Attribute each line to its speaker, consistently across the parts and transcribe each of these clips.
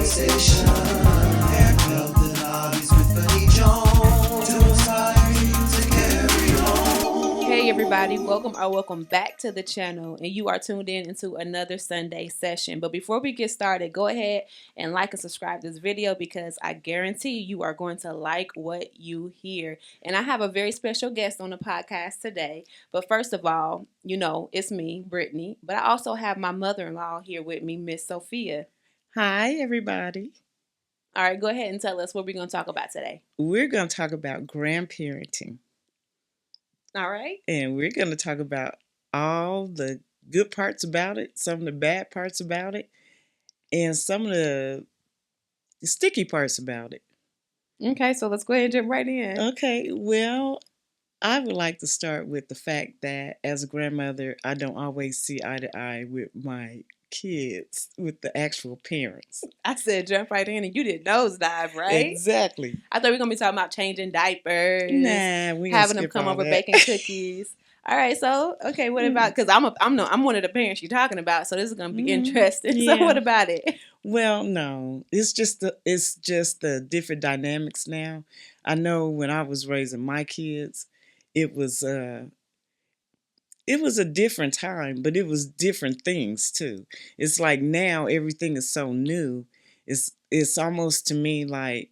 Speaker 1: conversation. Hair health and hobbies with Funny Jones. To inspire you to carry on.
Speaker 2: Hey everybody, welcome back to the channel, and you are tuned in into another Sunday session. But before we get started, go ahead and like and subscribe this video because I guarantee you are going to like what you hear. And I have a very special guest on the podcast today. But first of all, you know, it's me, Brittany, but I also have my mother-in-law here with me, Miss Sophia.
Speaker 3: Hi, everybody.
Speaker 2: All right, go ahead and tell us what we're going to talk about today.
Speaker 3: We're going to talk about grandparenting.
Speaker 2: All right.
Speaker 3: And we're going to talk about all the good parts about it, some of the bad parts about it, and some of the sticky parts about it.
Speaker 2: Okay, so let's go ahead and jump right in.
Speaker 3: Okay, well, I would like to start with the fact that as a grandmother, I don't always see eye to eye with my kids, with the actual parents.
Speaker 2: I said jump right in, and you did nosedive, right?
Speaker 3: Exactly.
Speaker 2: I thought we were going to be talking about changing diapers.
Speaker 3: Nah, we
Speaker 2: having them come over baking cookies. All right, so, okay, what about, because I'm one of the parents you're talking about, so this is going to be interesting.
Speaker 3: Yeah.
Speaker 2: So what about it?
Speaker 3: Well, no, it's just the different dynamics now. I know when I was raising my kids, it was a different time, but it was different things too. It's like now everything is so new. It's almost to me like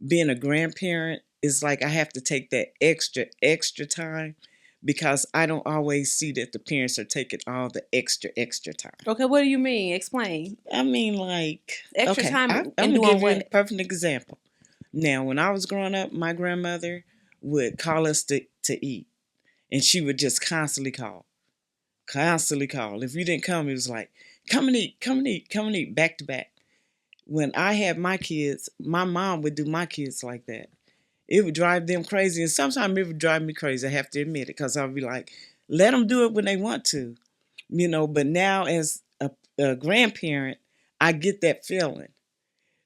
Speaker 3: being a grandparent is like I have to take that extra time because I don't always see that the parents are taking all the extra time.
Speaker 2: Okay, what do you mean? Explain.
Speaker 3: I mean, like
Speaker 2: Extra
Speaker 3: okay,
Speaker 2: time
Speaker 3: I'm
Speaker 2: and
Speaker 3: gonna
Speaker 2: doing
Speaker 3: give you a
Speaker 2: what?
Speaker 3: perfect example. Now, when I was growing up, my grandmother would call us to eat, and she would just constantly call. If you didn't come, it was like, come and eat, back to back. When I had my kids, my mom would do my kids like that. It would drive them crazy, and sometimes it would drive me crazy, I have to admit it, because I'll be like, let them do it when they want to, you know. But now as a grandparent, I get that feeling.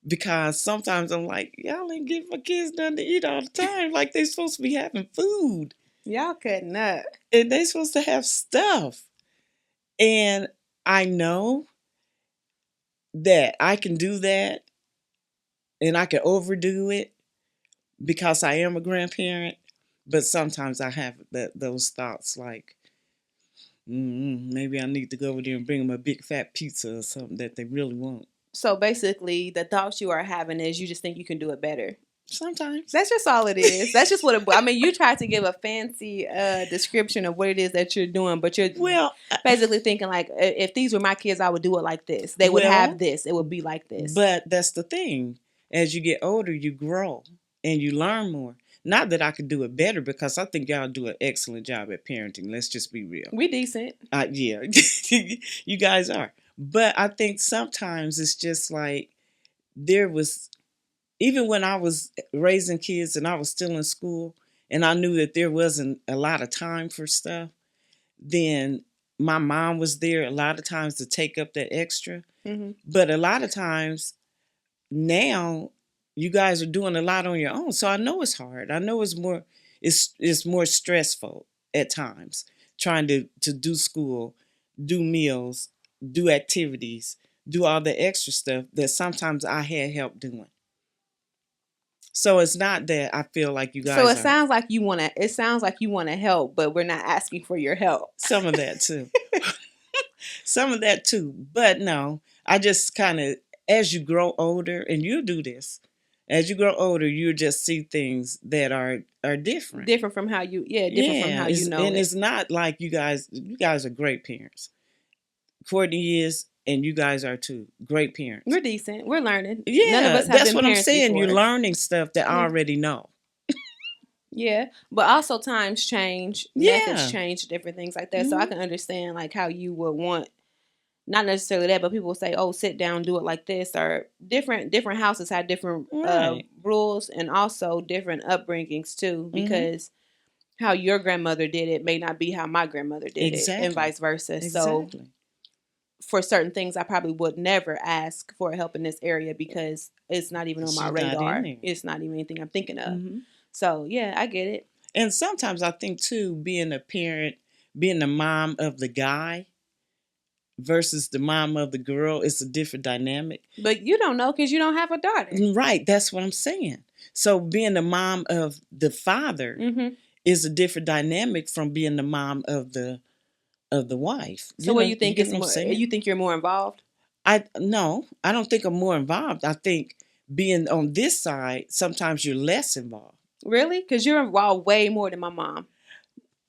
Speaker 3: Because sometimes I'm like, y'all ain't giving my kids nothing to eat all the time. Like they supposed to be having food.
Speaker 2: Y'all cutting up.
Speaker 3: And they supposed to have stuff. And I know that I can do that and I can overdo it because I am a grandparent. But sometimes I have those thoughts like, maybe I need to go over there and bring them a big fat pizza or something that they really want.
Speaker 2: So basically, the thoughts you are having is you just think you can do it better.
Speaker 3: Sometimes.
Speaker 2: That's just all it is. That's just what I mean, you tried to give a fancy description of what it is that you're doing, but you're basically thinking like, if these were my kids, I would do it like this. They would have this. It would be like this.
Speaker 3: But that's the thing. As you get older, you grow and you learn more. Not that I could do it better, because I think y'all do an excellent job at parenting. Let's just be real.
Speaker 2: We decent.
Speaker 3: Yeah, you guys are. But I think sometimes it's just like even when I was raising kids and I was still in school and I knew that there wasn't a lot of time for stuff, then my mom was there a lot of times to take up that extra.
Speaker 2: Mm-hmm.
Speaker 3: But a lot of times now you guys are doing a lot on your own. So I know it's hard. I know it's more stressful at times trying to do school, do meals, do activities, do all the extra stuff that sometimes I had help doing. So it's not that I feel like you guys.
Speaker 2: So it sounds like you want to. It sounds like you want to help, but we're not asking for your help.
Speaker 3: Some of that too. Some of that too. But no, I just kind of, as you grow older, and you do this, as you grow older, you just see things that are different.
Speaker 2: Different from how you, different from how you know.
Speaker 3: And it's not like you guys are great parents. Courtney is, and you guys are too. Great parents.
Speaker 2: We're decent. We're learning.
Speaker 3: Yeah,
Speaker 2: none of us have
Speaker 3: that's
Speaker 2: been
Speaker 3: what I'm
Speaker 2: parents
Speaker 3: saying.
Speaker 2: before.
Speaker 3: You're learning stuff that I already know.
Speaker 2: Yeah, but also times change, methods change, different things like that. So I can understand like how you would want, not necessarily that, but people will say, "Oh, sit down, do it like this," or different houses have different rules and also different upbringings too, because how your grandmother did it may not be how my grandmother did it, and vice versa. So for certain things, I probably would never ask for help in this area because it's not even on my radar. It's not even anything I'm thinking of. So, yeah, I get it.
Speaker 3: And sometimes I think, too, being a parent, being the mom of the guy, versus the mom of the girl, it's a different dynamic.
Speaker 2: But you don't know because you don't have a daughter.
Speaker 3: Right, that's what I'm saying. So being the mom of the father is a different dynamic from being the mom of the wife.
Speaker 2: So what you think
Speaker 3: you
Speaker 2: is
Speaker 3: know what
Speaker 2: more?
Speaker 3: I'm saying?
Speaker 2: You think you're more involved?
Speaker 3: I don't think I'm more involved. I think being on this side, sometimes you're less involved.
Speaker 2: Really? Because you're involved way more than my mom.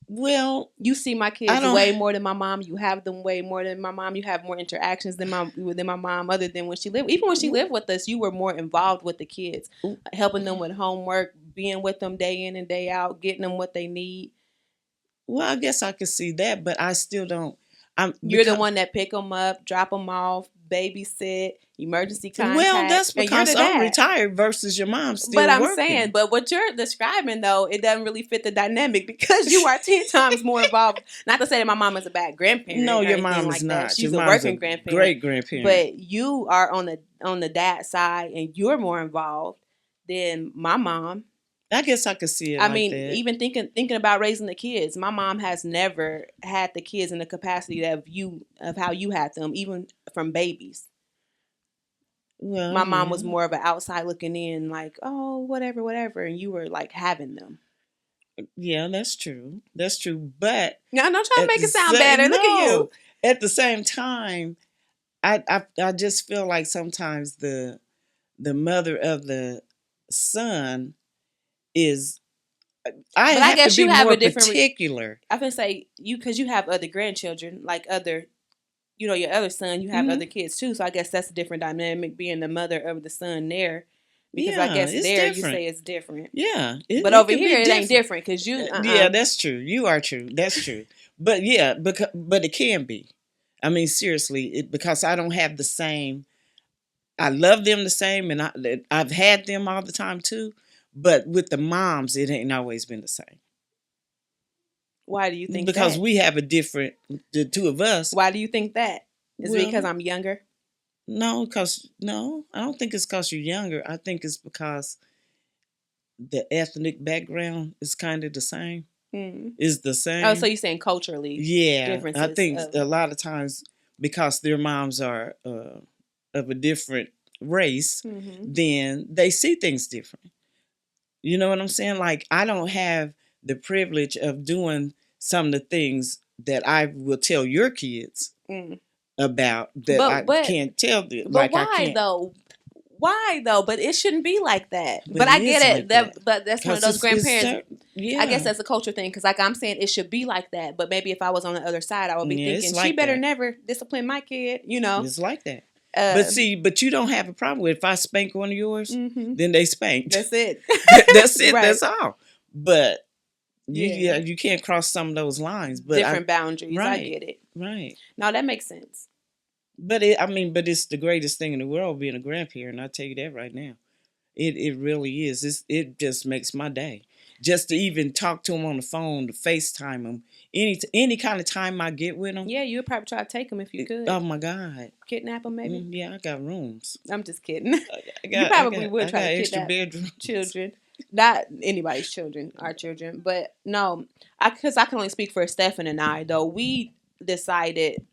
Speaker 3: Well,
Speaker 2: you see my kids way more than my mom. You have them way more than my mom. You have more interactions than my mom. Other than when she lived, even when she lived with us, you were more involved with the kids, helping them with homework, being with them day in and day out, getting them what they need.
Speaker 3: Well, I guess I could see that, but I still don't.
Speaker 2: You're the one that pick them up, drop them off, babysit, emergency contact.
Speaker 3: Well, that's because I'm retired versus your mom still
Speaker 2: working. But I'm
Speaker 3: working.
Speaker 2: saying, but what you're describing though, it doesn't really fit the dynamic because you are 10 times more involved. Not to say that my mom is a bad grandparent.
Speaker 3: No, your mom is not. She's a working grandparent. Great grandparent.
Speaker 2: But you are on the dad side, and you're more involved than my mom.
Speaker 3: I guess I could see it.
Speaker 2: I mean, even thinking about raising the kids, my mom has never had the kids in the capacity of how you had them, even from babies. Well, my mom was more of an outside looking in, like, oh, whatever, and you were like having them.
Speaker 3: Yeah, that's true. That's true. But
Speaker 2: no, I'm not trying to make it sound better. Look at you.
Speaker 3: At the same time, I just feel like sometimes the mother of the son is. I guess you have a different particular.
Speaker 2: I can say because you have other grandchildren, like other, your other son. You have other kids too, so I guess that's a different dynamic. Being the mother of the son there, because I guess there different. You say it's different.
Speaker 3: Yeah,
Speaker 2: but over here it ain't different because you.
Speaker 3: Yeah, that's true. You are true. That's true. But yeah, but it can be. I mean, seriously, because I don't have the same. I love them the same, and I've had them all the time too. But with the moms, it ain't always been the same.
Speaker 2: Why do you think
Speaker 3: because we have a different, the two of us.
Speaker 2: Why do you think that? Is it because I'm younger?
Speaker 3: No, I don't think it's because you're younger. I think it's because the ethnic background is kind of the same. Is the same.
Speaker 2: Oh, so you're saying culturally?
Speaker 3: Yeah, differences. I think a lot of times because their moms are of a different race, then they see things different. You know what I'm saying? Like, I don't have the privilege of doing some of the things that I will tell your kids about that I can't tell them.
Speaker 2: But why though? Why though? But it shouldn't be like that. But I get it. But that's one of those grandparents. I guess that's a culture thing. Because like I'm saying, it should be like that. But maybe if I was on the other side, I would be thinking, she better never discipline my kid.
Speaker 3: It's like that. But you don't have a problem with if I spank one of yours, then they spank.
Speaker 2: That's it.
Speaker 3: That's it. Right. That's all. But you can't cross some of those lines. But
Speaker 2: different boundaries.
Speaker 3: Right,
Speaker 2: I get it.
Speaker 3: Right.
Speaker 2: No, that makes sense.
Speaker 3: But it's the greatest thing in the world being a grandparent. I'll tell you that right now. It really is. It just makes my day. Just to even talk to them on the phone, to FaceTime them, any kind of time I get with them.
Speaker 2: Yeah, you would probably try to take them if you could.
Speaker 3: Oh my God,
Speaker 2: kidnap them maybe.
Speaker 3: Yeah, I got rooms.
Speaker 2: I'm just kidding. You probably would try to kidnap bedrooms. Children, not anybody's children, our children, but no, because I can only speak for Stephen and I. Though we decided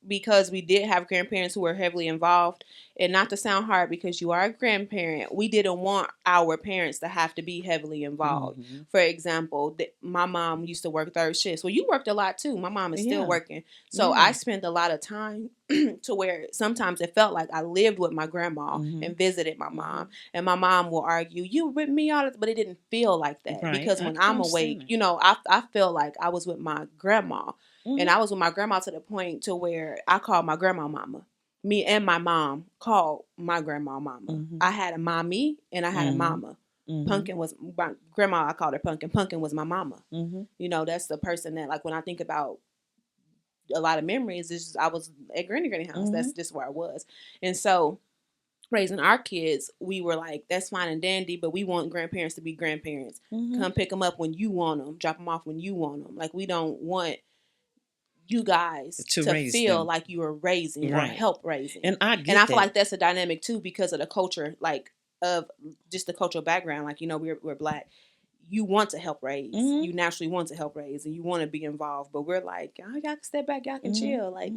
Speaker 2: because we did have grandparents who were heavily involved, and not to sound hard because you are a grandparent, we didn't want our parents to have to be heavily involved. For example, my mom used to work third shifts. Well, you worked a lot too. My mom is still working. So I spent a lot of time to where sometimes it felt like I lived with my grandma and visited my mom. And my mom will argue, you were with me all the time, but it didn't feel like that. Right. Because when I'm awake, I feel like I was with my grandma. And I was with my grandma to the point to where I called my grandma mama. Me and my mom called my grandma mama. I had a mommy and I had a mama. Pumpkin was my grandma. I called her Pumpkin. Pumpkin was my mama. That's the person that, like, when I think about a lot of memories, it's just, I was at Granny house. That's just where I was. And so raising our kids, we were like, that's fine and dandy, but we want grandparents to be grandparents. Come pick them up when you want them. Drop them off when you want them. Like, we don't want you guys to feel them. Like you are raising or help raising. And I feel like that's a dynamic too because of the culture, like of just the cultural background. Like, we're Black. you want to help raise.
Speaker 3: Mhm.
Speaker 2: You naturally want to help raise, and you want to be involved. But we're like, oh, y'all can step back, y'all can chill, like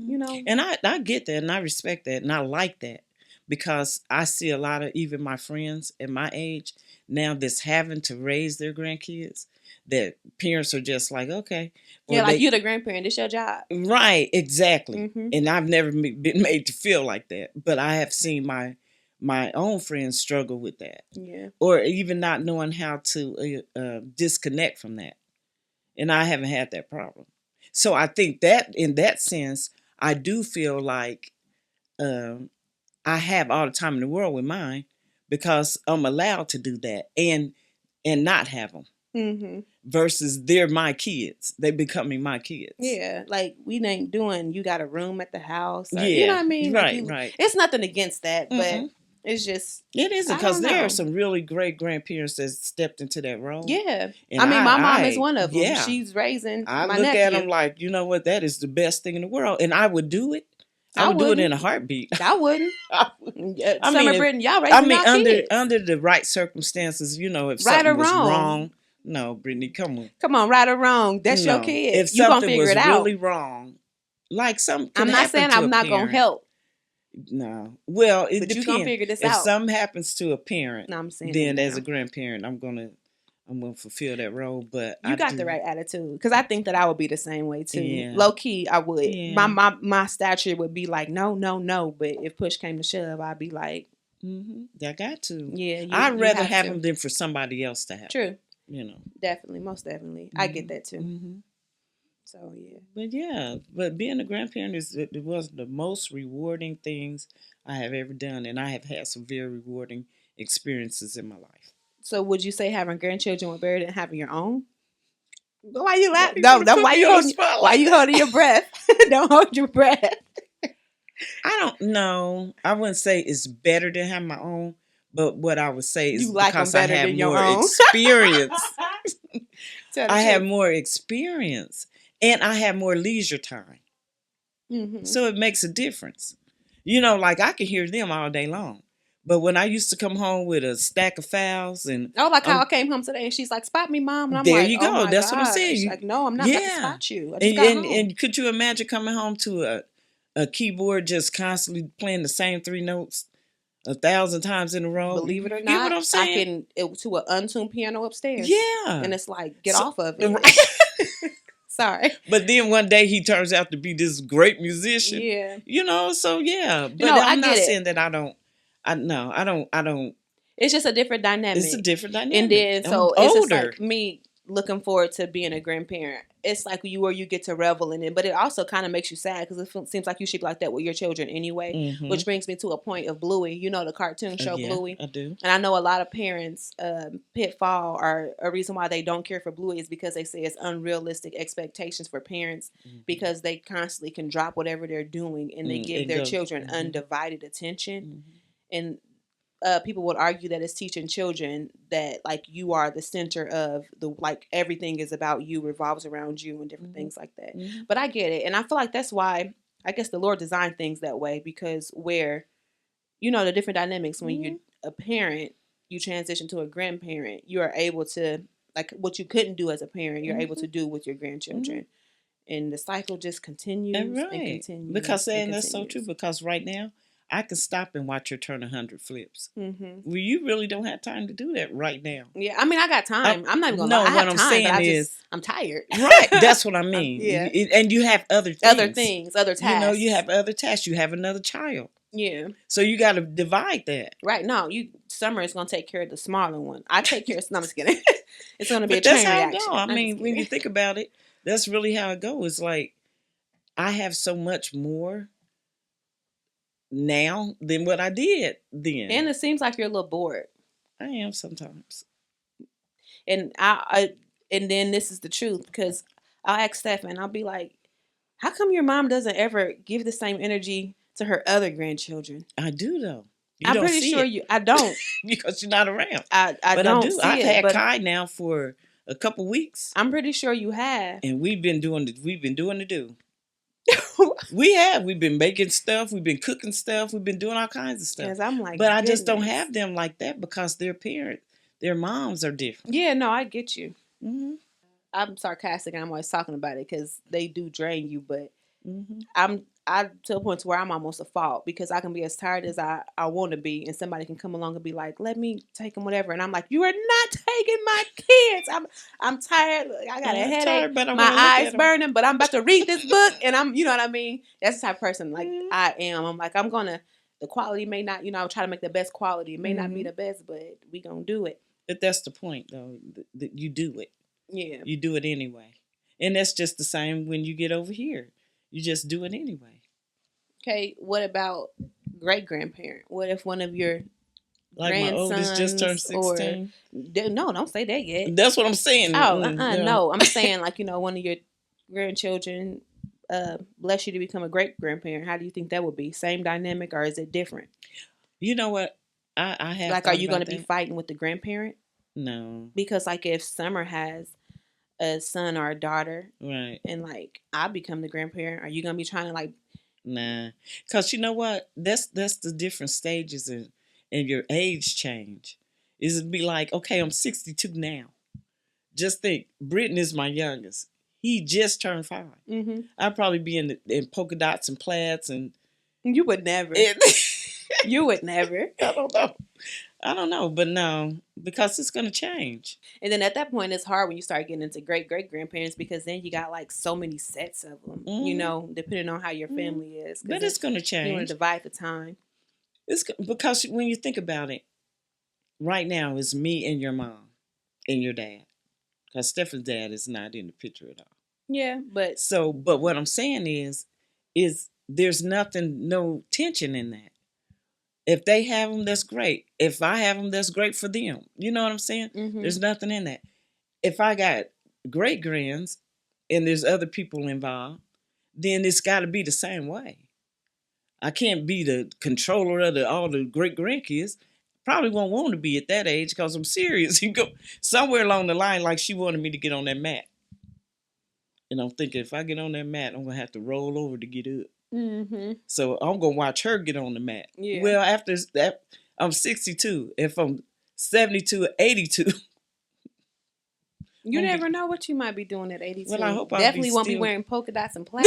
Speaker 3: And I get that, and I respect that, and I like that, because I see a lot of even my friends at my age now that's having to raise their grandkids. That parents are just like, okay,
Speaker 2: yeah, like you're the grandparent. It's your job,
Speaker 3: right? Exactly.
Speaker 2: Mhm.
Speaker 3: And I've never been made to feel like that, but I have seen my own friends struggle with that,
Speaker 2: Yeah,
Speaker 3: or even not knowing how to disconnect from that. And I haven't had that problem. So I think that in that sense, I do feel like um, I have all the time in the world with mine, because I'm allowed to do that and not have them.
Speaker 2: Mhm.
Speaker 3: Versus they're my kids, they becoming my kids.
Speaker 2: Yeah, like we ain't doing. You got a room at the house, or,
Speaker 3: Yeah,
Speaker 2: you know what I mean?
Speaker 3: right,
Speaker 2: Like
Speaker 3: right.
Speaker 2: It's nothing against that, but
Speaker 3: Mm-mm.
Speaker 2: it's just
Speaker 3: It isn't,
Speaker 2: I
Speaker 3: because
Speaker 2: don't
Speaker 3: there
Speaker 2: know.
Speaker 3: are some really great grandparents that stepped into that role.
Speaker 2: Yeah,
Speaker 3: And
Speaker 2: I mean, my mom is one of them.
Speaker 3: Yeah,
Speaker 2: She's raising
Speaker 3: I
Speaker 2: my
Speaker 3: look
Speaker 2: nephew.
Speaker 3: at them like, you know what, that is the best thing in the world, and I would do it. I would do it in a heartbeat.
Speaker 2: I wouldn't.
Speaker 3: I would. I
Speaker 2: Summer
Speaker 3: mean,
Speaker 2: Britain, y'all raising y'all kids.
Speaker 3: under the right circumstances, you know, if
Speaker 2: Right
Speaker 3: something
Speaker 2: or
Speaker 3: was
Speaker 2: wrong.
Speaker 3: wrong. No, Brittany, come on.
Speaker 2: Come on, right or wrong, that's your
Speaker 3: No,
Speaker 2: kid.
Speaker 3: if
Speaker 2: You gonna
Speaker 3: something
Speaker 2: figure
Speaker 3: was
Speaker 2: it out.
Speaker 3: really wrong, like something could
Speaker 2: I'm not
Speaker 3: happen
Speaker 2: saying
Speaker 3: to
Speaker 2: I'm
Speaker 3: a
Speaker 2: not gonna
Speaker 3: parent.
Speaker 2: help,
Speaker 3: No. Well, it
Speaker 2: but you
Speaker 3: depends.
Speaker 2: gonna figure this
Speaker 3: If
Speaker 2: out.
Speaker 3: something happens to a parent,
Speaker 2: No, I'm saying
Speaker 3: then
Speaker 2: it
Speaker 3: as a
Speaker 2: now.
Speaker 3: grandparent, I'm gonna fulfill that role. But
Speaker 2: You got the right attitude, because I think that I would be the same way too.
Speaker 3: Yeah.
Speaker 2: Low key, I would.
Speaker 3: Yeah.
Speaker 2: My stature would be like no, no, no. But if push came to shove, I'd be like,
Speaker 3: I got to.
Speaker 2: yeah.
Speaker 3: I'd rather have
Speaker 2: to.
Speaker 3: them than for somebody else to have.
Speaker 2: True.
Speaker 3: You know.
Speaker 2: Definitely, most definitely. I get that too.
Speaker 3: Mm-hmm.
Speaker 2: So
Speaker 3: yeah. But being a grandparent it was the most rewarding things I have ever done, and I have had some very rewarding experiences in my life.
Speaker 2: So would you say having grandchildren was better than having your own? Why you laughing?
Speaker 3: No,
Speaker 2: Why you holding your breath? Don't hold your breath.
Speaker 3: I don't know. I wouldn't say it's better than having my own, but what I would say is
Speaker 2: You like them
Speaker 3: because I
Speaker 2: better
Speaker 3: have
Speaker 2: than your
Speaker 3: more
Speaker 2: own.
Speaker 3: experience.
Speaker 2: I
Speaker 3: have more experience, and I have more leisure time.
Speaker 2: Mm-hmm.
Speaker 3: So it makes a difference. You know, like I can hear them all day long. But when I used to come home with a stack of files and
Speaker 2: how I came home today and she's like, "Spot me, Mom." And I'm
Speaker 3: there
Speaker 2: like,
Speaker 3: you go.
Speaker 2: Oh my
Speaker 3: That's
Speaker 2: God.
Speaker 3: what I'm saying.
Speaker 2: She's like, "No, I'm not about to spot you. I just got home."
Speaker 3: And could you imagine coming home to a keyboard just constantly playing the same 3 notes 1,000 times in a row?
Speaker 2: Believe it or
Speaker 3: You
Speaker 2: not,
Speaker 3: get what I'm saying?
Speaker 2: I can to an untuned piano upstairs.
Speaker 3: Yeah.
Speaker 2: And it's like, get off of it. Sorry.
Speaker 3: But then one day he turns out to be this great musician.
Speaker 2: Yeah.
Speaker 3: You know, so yeah. But
Speaker 2: No,
Speaker 3: I'm
Speaker 2: I
Speaker 3: not
Speaker 2: get
Speaker 3: saying that I don't. I don't.
Speaker 2: It's just a different dynamic.
Speaker 3: It's a different dynamic.
Speaker 2: And then so
Speaker 3: I'm
Speaker 2: it's
Speaker 3: older.
Speaker 2: just like me looking forward to being a grandparent. It's like you get to revel in it, but it also kind of makes you sad because it seems like you should be like that with your children anyway.
Speaker 3: Mm-hmm.
Speaker 2: Which brings me to a point of Bluey. You know the cartoon show
Speaker 3: Yeah,
Speaker 2: Bluey?
Speaker 3: I do.
Speaker 2: And I know a lot of parents pitfall or a reason why they don't care for Bluey is because they say it's unrealistic expectations for parents because they constantly can drop whatever they're doing and they give their children undivided attention. And people would argue that it's teaching children that like you are the center of the like everything is about you, revolves around you, and different things like that. But I get it, and I feel like that's why I guess the Lord designed things that way, because where the different dynamics when you're a parent, you transition to a grandparent, you are able to like what you couldn't do as a parent, you're able to do with your grandchildren. And the cycle just continues and continues.
Speaker 3: Because that's so true. Because right now, I can stop and watch her turn 100 flips. Well, you really don't have time to do that right now.
Speaker 2: Yeah, I mean, I got time. I'm not even gonna lie. I have
Speaker 3: what I'm
Speaker 2: time,
Speaker 3: saying
Speaker 2: but
Speaker 3: is,
Speaker 2: I'm tired.
Speaker 3: Right, that's what I mean. And you have other
Speaker 2: things, other tasks.
Speaker 3: You know, you have other tasks. You have another child.
Speaker 2: Yeah.
Speaker 3: So you got to divide that.
Speaker 2: Right. No, Summer is gonna take care of the smaller one. I take care of. No, I'm just kidding. It's gonna be a chain reaction.
Speaker 3: That's how it goes. I mean, when you think about it, that's really how it goes. It's like I have so much more now than what I did then.
Speaker 2: And it seems like you're a little bored.
Speaker 3: I am sometimes.
Speaker 2: And and then this is the truth, because I'll ask Steph and I'll be like, how come your mom doesn't ever give the same energy to her other grandchildren?
Speaker 3: I do though.
Speaker 2: I'm pretty sure I don't.
Speaker 3: Because you're not around.
Speaker 2: I
Speaker 3: but
Speaker 2: don't
Speaker 3: I do.
Speaker 2: see
Speaker 3: I've
Speaker 2: it,
Speaker 3: had Kai now for a couple weeks.
Speaker 2: I'm pretty sure you have.
Speaker 3: And we've been doing the do. We've been making stuff, we've been cooking stuff, we've been doing all kinds of stuff.
Speaker 2: Yes, I'm like,
Speaker 3: but I just don't have them like that because their parents, Their moms are different.
Speaker 2: Yeah, no, I get you.
Speaker 3: Mm-hmm.
Speaker 2: I'm sarcastic and I'm always talking about it because they do drain you, but
Speaker 3: Mm-hmm.
Speaker 2: I to a point to where I'm almost a fault because I can be as tired as I want to be, and somebody can come along and be like, "Let me take them, whatever," and I'm like, "You are not taking my kids. I'm tired. I got a
Speaker 3: I'm
Speaker 2: headache.
Speaker 3: tired, but I
Speaker 2: My
Speaker 3: want to look
Speaker 2: eyes
Speaker 3: at them.
Speaker 2: burning, but I'm about to read this book, and you know what I mean? That's the type of person like
Speaker 3: Mhm.
Speaker 2: I am. I'm like, I'm gonna. The quality may not, I'll try to make the best quality. It may not be
Speaker 3: Mhm.
Speaker 2: the best, but we gonna do it.
Speaker 3: But that's the point, though. That you do it.
Speaker 2: Yeah.
Speaker 3: You do it anyway, and that's just the same when you get over here. You just do it anyway.
Speaker 2: Okay. What about great grandparent? What if one of your
Speaker 3: Like my oldest just turned
Speaker 2: grandsons or
Speaker 3: 16.
Speaker 2: no, don't say that yet.
Speaker 3: That's what I'm saying.
Speaker 2: Oh,
Speaker 3: Yeah.
Speaker 2: no. I'm saying like one of your grandchildren bless you to become a great grandparent. How do you think that would be? Same dynamic or is it different?
Speaker 3: You know what? I have
Speaker 2: Like, are
Speaker 3: thought
Speaker 2: you going
Speaker 3: about
Speaker 2: to be
Speaker 3: that.
Speaker 2: fighting with the grandparent?
Speaker 3: No.
Speaker 2: Because like if Summer has a son or a daughter,
Speaker 3: Right.
Speaker 2: and like I become the grandparent, are you going to be trying to like?
Speaker 3: Nah. Cause you know what? That's the different stages in your age change. Is it be like, okay, I'm 62 now. Just think, Britton is my youngest. He just turned 5.
Speaker 2: Mm-hmm.
Speaker 3: I'd probably be in polka dots and plaids and
Speaker 2: You would never. You would never.
Speaker 3: I don't know, but no, because it's gonna change.
Speaker 2: And then at that point, it's hard when you start getting into great grandparents because then you got like so many sets of them. Depending on how your family is.
Speaker 3: But it's gonna
Speaker 2: You want
Speaker 3: change.
Speaker 2: to divide the time.
Speaker 3: It's because when you think about it, right now it's me and your mom and your dad. Because Stefan's dad is not in the picture at all.
Speaker 2: Yeah, but
Speaker 3: But what I'm saying is there's no tension in that. If they have them, that's great. If I have them, that's great for them. You know what I'm saying?
Speaker 2: mm-hmm.
Speaker 3: There's nothing in that. If I got great grands and there's other people involved, then it's got to be the same way. I can't be the controller of all the great grandkids. Probably won't want to be at that age because I'm serious. You go somewhere along the line, like she wanted me to get on that mat. And I'm thinking, if I get on that mat, I'm going to have to roll over to get up.
Speaker 2: Mm-hmm.
Speaker 3: So I'm going to watch her get on the mat.
Speaker 2: Yeah.
Speaker 3: Well, after that, I'm 62. If I'm 72 or 82.
Speaker 2: You never know what you might be doing at 82.
Speaker 3: Well, I hope I'll
Speaker 2: definitely
Speaker 3: be
Speaker 2: won't be
Speaker 3: still...
Speaker 2: wearing polka dots and plaid.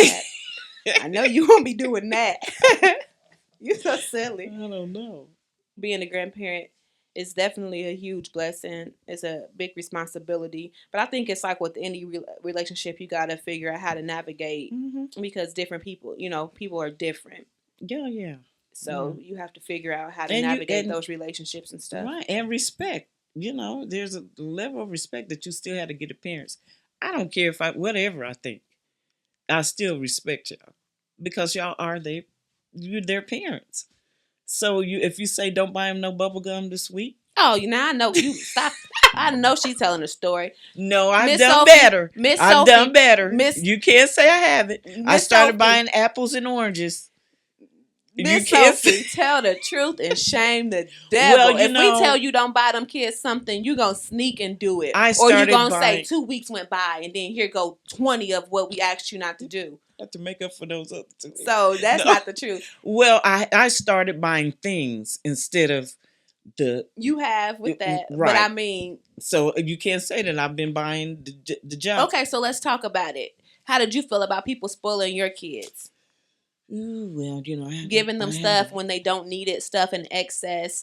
Speaker 2: I know you won't be doing that. You're so silly.
Speaker 3: I don't know.
Speaker 2: Being a grandparent is definitely a huge blessing. It's a big responsibility. But I think it's like with any relationship, you got to figure out how to navigate because different people, people are different.
Speaker 3: Yeah.
Speaker 2: So you have to figure out how to navigate those relationships and stuff.
Speaker 3: Right, and respect. There's a level of respect that you still have to get to parents. I don't care whatever I think. I still respect y'all because y'all are you're their parents. So if you say don't buy them no bubble gum this week.
Speaker 2: Oh, I know you stop. I know she's telling a story.
Speaker 3: No, I've done better. I've done better. You can't say I haven't. I started buying apples and oranges.
Speaker 2: Miss Sophie, tell the truth and shame the devil. If we tell you don't buy them kids something, you gonna sneak and do it. Or you gonna say 2 weeks went by and then here go 20 of what we asked you not to do.
Speaker 3: I have to make up for those other 2.
Speaker 2: So that's not the truth.
Speaker 3: Well, I started buying things instead of
Speaker 2: you have with that,
Speaker 3: right.
Speaker 2: But I mean,
Speaker 3: so you can't say that I've been buying the junk.
Speaker 2: Okay, so let's talk about it. How did you feel about people spoiling your kids?
Speaker 3: Ooh, well,
Speaker 2: giving them stuff when they don't need it, stuff in excess.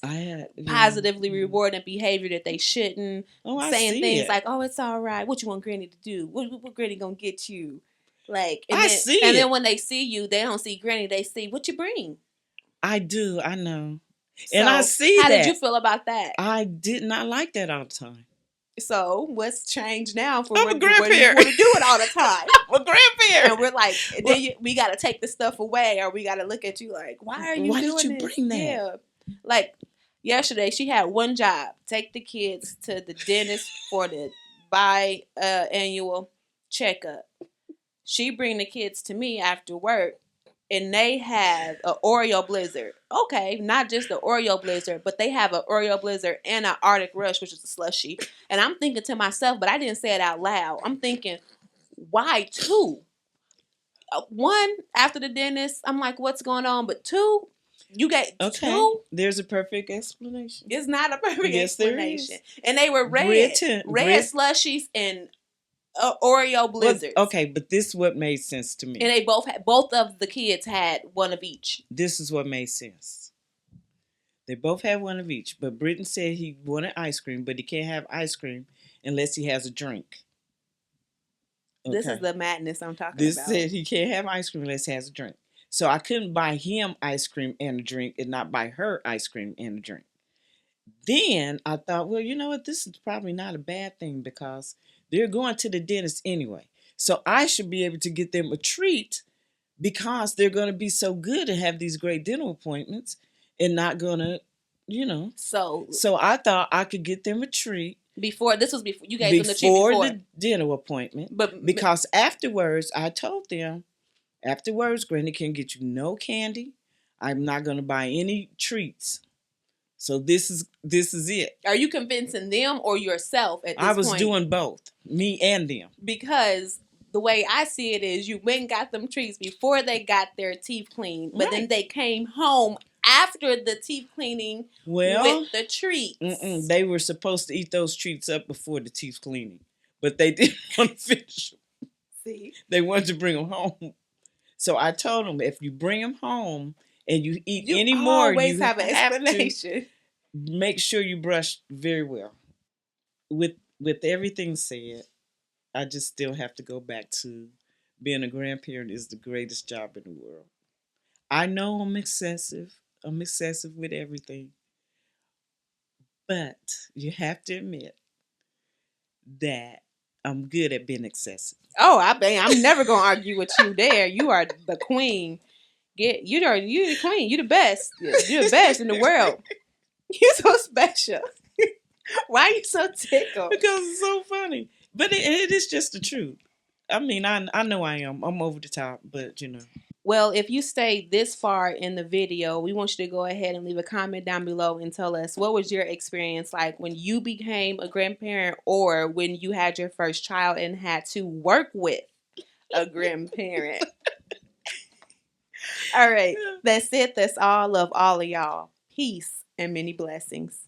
Speaker 2: Positively rewarding behavior that they shouldn't. Saying things like, "Oh, it's all right. What you want Granny to do? What Granny gonna get you?" Like, and then when they see you, they don't see Granny. They see what you bring.
Speaker 3: I do. I know.
Speaker 2: So,
Speaker 3: and I see
Speaker 2: how
Speaker 3: that.
Speaker 2: Did you feel about that?
Speaker 3: I did not like that all the time.
Speaker 2: So what's changed now for
Speaker 3: I'm a grandparent.
Speaker 2: You want to do it all the time?
Speaker 3: I'm a grandparent.
Speaker 2: And we're like, then we got to take the stuff away, or we got to look at you like, why are you doing this?
Speaker 3: Why did you bring that?
Speaker 2: Yeah. Like yesterday, she had one job: take the kids to the dentist for the biannual checkup. She bring the kids to me after work. And they have an Oreo Blizzard. Okay, not just the Oreo Blizzard, but they have an Oreo Blizzard and an Arctic Rush, which is a slushie. And I'm thinking to myself, but I didn't say it out loud. I'm thinking, why 2? 1, after the dentist, I'm like, what's going on? But 2, You get
Speaker 3: Okay.
Speaker 2: two?
Speaker 3: There's a perfect explanation.
Speaker 2: It's not a perfect
Speaker 3: Yes, there
Speaker 2: explanation.
Speaker 3: is.
Speaker 2: And they were red slushies and Oreo blizzards.
Speaker 3: Okay, but this is what made sense to me.
Speaker 2: And they both of the kids had one of each.
Speaker 3: This is what made sense. They both had one of each, but Britton said he wanted ice cream, but he can't have ice cream unless he has a drink. Okay.
Speaker 2: This is the madness I'm talking
Speaker 3: This
Speaker 2: about.
Speaker 3: said he can't have ice cream unless he has a drink. So I couldn't buy him ice cream and a drink and not buy her ice cream and a drink. Then I thought, well, you know what? This is probably not a bad thing because they're going to the dentist anyway. So I should be able to get them a treat because they're going to be so good and have these great dental appointments and not going to, you know. So I thought I could get them a treat.
Speaker 2: Before you gave them the treat before
Speaker 3: the dental appointment. Because afterwards, I told them, Granny can get you no candy. I'm not going to buy any treats. So this is it.
Speaker 2: Are you convincing them or yourself at this point?
Speaker 3: I was doing both, me and them.
Speaker 2: Because the way I see it is you went and got them treats before they got their teeth cleaned. But then they came home after the teeth cleaning with the treats.
Speaker 3: They were supposed to eat those treats up before the teeth cleaning. But they didn't want to finish them.
Speaker 2: See?
Speaker 3: They wanted to bring them home. So I told them, if you bring them home and you eat any more, you have an explanation. Make sure you brush very well. With everything said, I just still have to go back to being a grandparent is the greatest job in the world. I know I'm excessive. I'm excessive with everything. But you have to admit that I'm good at being excessive.
Speaker 2: Oh, I'm never gonna argue with you there. You are the queen. You're the queen. You're the best. You're the best in the world. You're so special. Why are you so tickled?
Speaker 3: Because it's so funny. But it is just the truth. I mean, I know I am. I'm over the top, but you know.
Speaker 2: Well, if you stayed this far in the video, we want you to go ahead and leave a comment down below and tell us what was your experience like when you became a grandparent or when you had your first child and had to work with a grandparent. All right. That's it. That's all of y'all. Peace and many blessings.